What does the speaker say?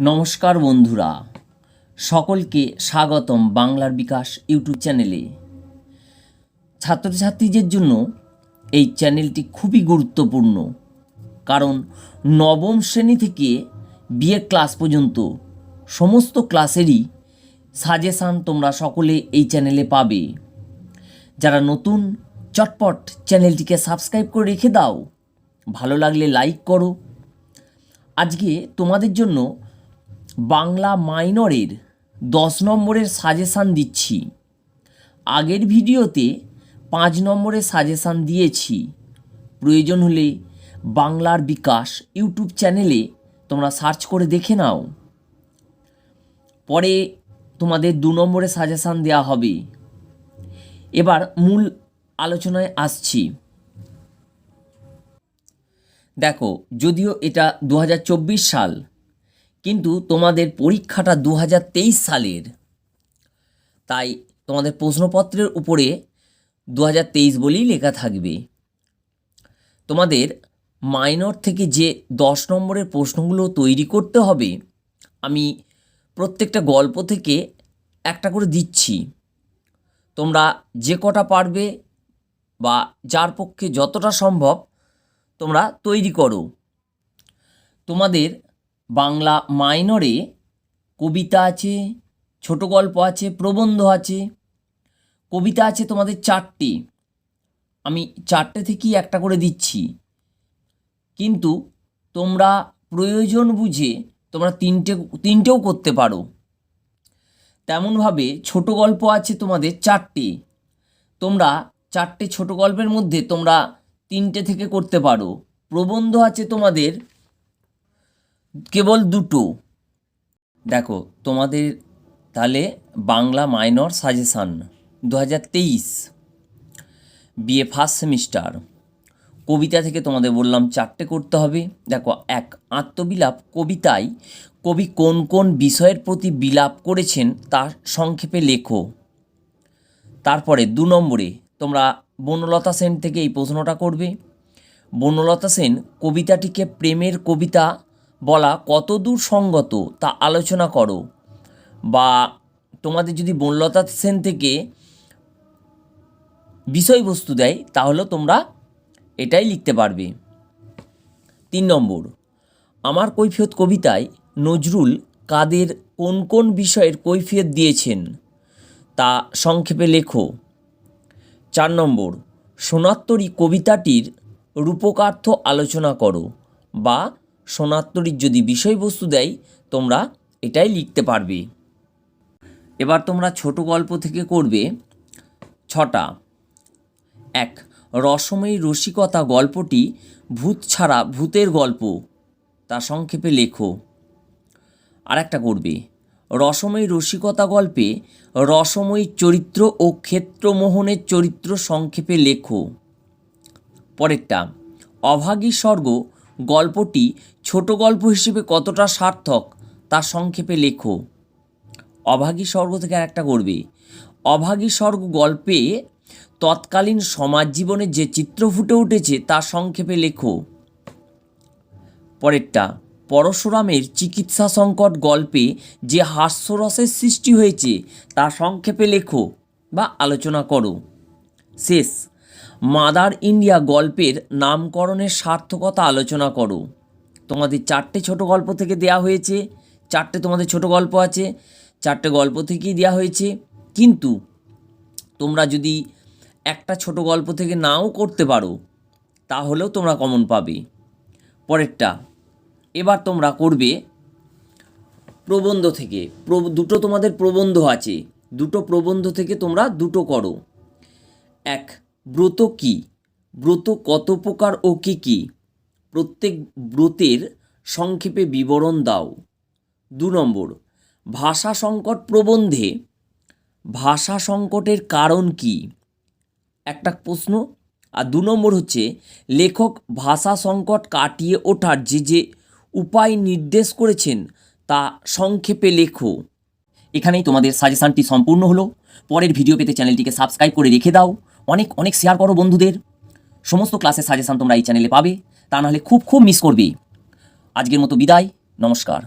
নমস্কার বন্ধুরা, সকলকে স্বাগতম বাংলার বিকাশ ইউটিউব চ্যানেলে। ছাত্রছাত্রীদের জন্য এই চ্যানেলটি খুবই গুরুত্বপূর্ণ, কারণ নবম শ্রেণী থেকে বিএ ক্লাস পর্যন্ত সমস্ত ক্লাসেরই সাজেশান তোমরা সকলে এই চ্যানেলে পাবে। যারা নতুন, চটপট চ্যানেলটিকে সাবস্ক্রাইব করে রেখে দাও, ভালো লাগলে লাইক করো। আজকে তোমাদের জন্য বাংলা মাইনরের 10 নম্বরের সাজেশান দিচ্ছি। আগের ভিডিওতে 5 নম্বরের সাজেশান দিয়েছি। প্রয়োজন হলে বাংলার বিকাশ ইউটিউব চ্যানেলে তোমরা সার্চ করে দেখে নাও। পরে তোমাদের 2 নম্বরের সাজেশান দেওয়া হবে। এবার মূল আলোচনায় আসছি। দেখো, যদিও এটা 2024 সাল, কিন্তু তোমাদের পরীক্ষাটা 2023 সালের, তাই তোমাদের প্রশ্নপত্রের উপরে 2023 বলেই লেখা থাকবে। তোমাদের মাইনর থেকে যে 10 নম্বরের প্রশ্নগুলো তৈরি করতে হবে, আমি প্রত্যেকটা গল্প থেকে একটা করে দিচ্ছি। তোমরা যে কটা পারবে বা যার পক্ষে যতটা সম্ভব তোমরা তৈরি করো। তোমাদের বাংলা মাইনরে কবিতা আছে, ছোট গল্প আছে, প্রবন্ধ আছে। কবিতা আছে তোমাদের 4টে, আমি 4টে থেকেই একটা করে দিচ্ছি, কিন্তু তোমরা প্রয়োজন বুঝে তোমরা তিনটেও করতে পারো। তেমনভাবে ছোট গল্প আছে তোমাদের 4টে, তোমরা 4টে ছোট গল্পের মধ্যে তোমরা 3টে থেকে করতে পারো। প্রবন্ধ আছে তোমাদের কেবল 2টো। দেখো, তোমাদের তাহলে Bangla minor suggestion 2023 BA first semester. কবিতা থেকে তোমাদের বললাম 4টে করতে হবে। দেখো, 1 আত্মবিলাপ। কবিতায় কবি কোন কোন বিষয়ের প্রতি বিলাপ করেছেন তা সংক্ষেপে লেখো। তারপরে 2 নম্বরে তোমরা বনলতা সেন থেকে এই প্রশ্নটা করবে। বনলতা সেন কবিতাটিকে প্রেমের কবিতা বলা কতদূর সঙ্গত তা আলোচনা করো। বা তোমাদের যদি বনলতা সেন থেকে বিষয়বস্তু দেয়, তাহলে তোমরা এটাই লিখতে পারবে। 3 নম্বর, আমার কৈফিয়ত কবিতায় নজরুল কাদের কোন কোন বিষয়ের কৈফিয়ত দিয়েছেন তা সংক্ষেপে লেখো। 4 নম্বর, সোনাত্তরী কবিতাটির রূপকার্থ আলোচনা করো। বা সোনাত্তরীর যদি বিষয়বস্তু দেয়, তোমরা এটাই লিখতে পারবে। এবার তোমরা ছোট গল্প থেকে করবে 6টা। 1 রসময়ী রসিকতা গল্পটি ভূত ছাড়া ভূতের গল্প, তা সংক্ষেপে লেখো। আরেকটা করবে রসময়ী রসিকতা গল্পে রসময়ীর চরিত্র ও ক্ষেত্রমোহনের চরিত্র সংক্ষেপে লেখো। পরেরটা, অভাগী স্বর্গ গল্পটি ছোট গল্প হিসেবে কতটা সার্থক তা সংক্ষেপে লেখো। অভাগী স্বর্গ থেকে আরেকটা করবে অভাগী স্বর্গ গল্পে তৎকালীন সমাজ জীবনের যে চিত্র ফুটে উঠেছে তা সংক্ষেপে লেখো। পরেরটা, পরশুরামের চিকিৎসা সংকট গল্পে যে হাস্যরসের সৃষ্টি হয়েছে তা সংক্ষেপে লেখো বা আলোচনা করো। শেষ, মাদার ইন্ডিয়া গল্পের নামকরণের সার্থকতা আলোচনা করো। তোমাদের 4টে ছোট গল্প থেকে দেয়া হয়েছে। 4টে তোমাদের ছোট গল্প আছে, 4টে গল্প থেকেই দেওয়া হয়েছে। কিন্তু তোমরা যদি একটা ছোট গল্প থেকে নাও করতে পারো, তাহলেও তোমরা কমন পাবে। পরেরটা, এবার তোমরা করবে প্রবন্ধ থেকে। 2টো তোমাদের প্রবন্ধ আছে, 2টো প্রবন্ধ থেকে তোমরা 2টো করো। 1 ব্রত কি, ব্রত কত প্রকার ও কী কী, প্রত্যেক ব্রতের সংক্ষেপে বিবরণ দাও। 2 নম্বর, ভাষা সংকট প্রবন্ধে ভাষা সংকটের কারণ কি, একটা প্রশ্ন। আর 2 নম্বর হচ্ছে লেখক ভাষা সংকট কাটিয়ে ওঠার যে উপায় নির্দেশ করেছেন তা সংক্ষেপে লেখো। এখানেই তোমাদের সাজেশানটি সম্পূর্ণ হলো। পরের ভিডিও পেতে চ্যানেলটিকে সাবস্ক্রাইব করে রেখে দাও। অনেক অনেক শেয়ার করো বন্ধুদের। সমস্ত ক্লাসের সাজেশান তোমরা এই চ্যানেলে পাবে, তা নাহলে খুব মিস করবে। আজকের মতো বিদায়, নমস্কার।